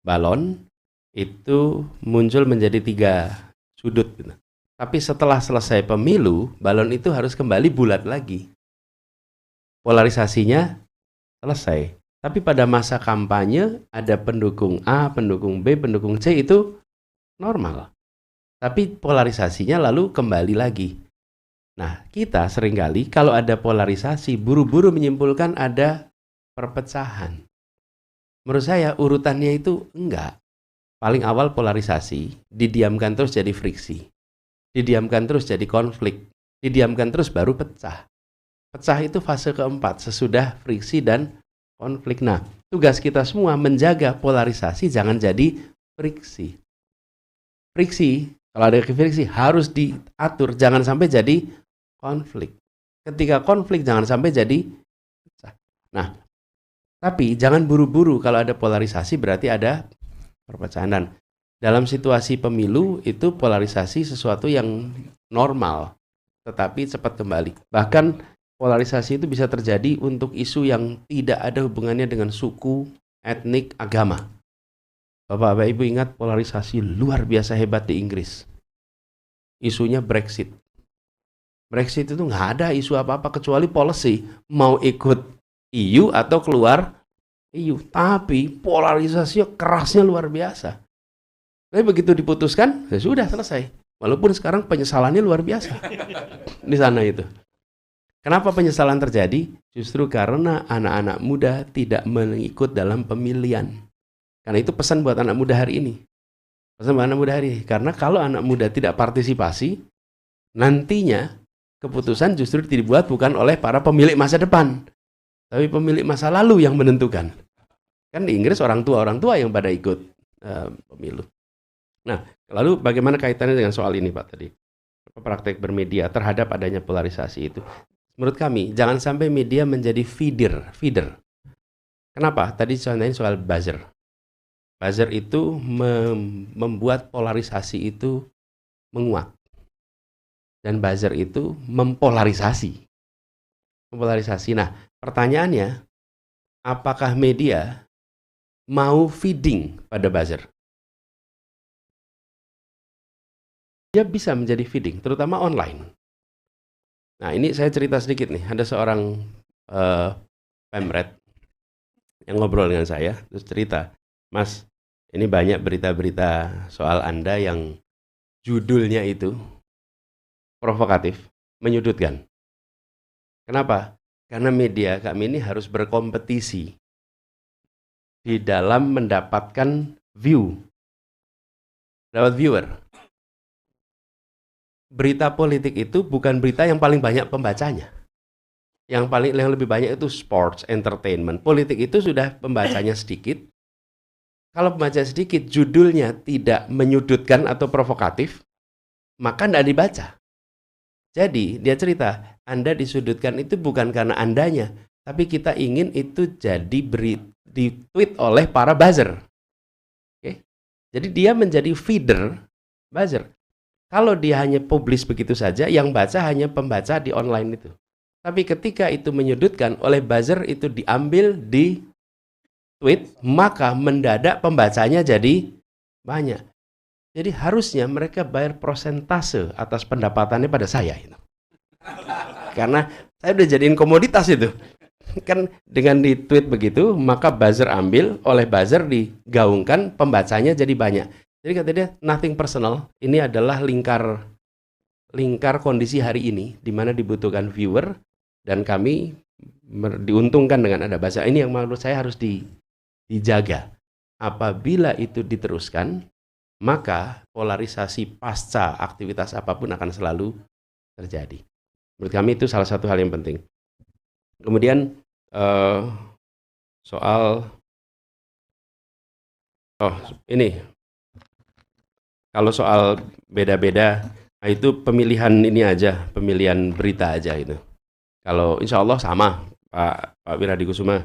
balon itu muncul menjadi 3 sudut gitu. Tapi setelah selesai pemilu, balon itu harus kembali bulat lagi. Polarisasinya selesai. Tapi pada masa kampanye ada pendukung A, pendukung B, pendukung C, itu normal. Tapi polarisasinya lalu kembali lagi. Nah, kita seringkali kalau ada polarisasi, buru-buru menyimpulkan ada perpecahan. Menurut saya urutannya itu enggak. Paling awal polarisasi, didiamkan terus jadi friksi. Didiamkan terus jadi konflik. Didiamkan terus baru pecah. Pecah itu fase keempat, sesudah friksi dan konflik. Nah, tugas kita semua menjaga polarisasi jangan jadi friksi. Friksi, kalau ada friksi harus diatur, jangan sampai jadi konflik. Ketika konflik jangan sampai jadi pecah. Nah, tapi jangan buru-buru kalau ada polarisasi berarti ada perpecahan. Dan dalam situasi pemilu itu polarisasi sesuatu yang normal, tetapi cepat kembali. Bahkan polarisasi itu bisa terjadi untuk isu yang tidak ada hubungannya dengan suku, etnik, agama. Bapak-bapak Ibu ingat polarisasi luar biasa hebat di Inggris. Isunya Brexit. Brexit itu nggak ada isu apa-apa kecuali policy, mau ikut EU atau keluar EU. Tapi polarisasinya kerasnya luar biasa. Tapi begitu diputuskan, ya sudah selesai. Walaupun sekarang penyesalannya luar biasa di sana itu. Kenapa penyesalan terjadi? Justru karena anak-anak muda tidak mengikut dalam pemilihan. Karena itu pesan buat anak muda hari ini. Pesan buat anak muda hari ini. Karena kalau anak muda tidak partisipasi, nantinya keputusan justru dibuat bukan oleh para pemilik masa depan, tapi pemilik masa lalu yang menentukan. Kan di Inggris orang tua yang pada ikut pemilu. Nah, lalu bagaimana kaitannya dengan soal ini Pak tadi? Praktek bermedia terhadap adanya polarisasi itu. Menurut kami, jangan sampai media menjadi feeder. Kenapa? Tadi contohnya soal buzzer. Buzzer itu membuat polarisasi itu menguat. Dan buzzer itu mempolarisasi. Nah, pertanyaannya, apakah media mau feeding pada buzzer? Dia bisa menjadi feeding, terutama online. Nah, ini saya cerita sedikit nih. Ada seorang pemret yang ngobrol dengan saya, terus cerita, Mas, ini banyak berita-berita soal Anda yang judulnya itu provokatif, menyudutkan. Kenapa? Karena media kami ini harus berkompetisi di dalam mendapatkan viewer. Berita politik itu bukan berita yang paling banyak pembacanya. Yang lebih banyak itu sports, entertainment. Politik itu sudah pembacanya sedikit. Kalau pembaca sedikit, judulnya tidak menyudutkan atau provokatif, maka tidak dibaca. Jadi dia cerita, Anda disudutkan itu bukan karena Andanya, tapi kita ingin itu jadi di-tweet oleh para buzzer. Oke? Jadi dia menjadi feeder buzzer. Kalau dia hanya publish begitu saja, yang baca hanya pembaca di online itu. Tapi ketika itu menyudutkan oleh buzzer itu diambil di tweet, maka mendadak pembacanya jadi banyak. Jadi harusnya mereka bayar prosentase atas pendapatannya pada saya itu. Karena saya udah jadiin komoditas itu. Kan dengan di tweet begitu, maka buzzer ambil, oleh buzzer digaungkan, pembacanya jadi banyak. Jadi kata dia, nothing personal, ini adalah lingkar kondisi hari ini, di mana dibutuhkan viewer, dan kami diuntungkan dengan ada buzzer. Ini yang menurut saya harus dijaga. Apabila itu diteruskan, maka polarisasi pasca aktivitas apapun akan selalu terjadi. Menurut kami itu salah satu hal yang penting. Kemudian soal ini, kalau soal beda-beda, itu pemilihan ini aja, pemilihan berita aja itu. Kalau insya Allah sama Pak Wiradi Kusuma,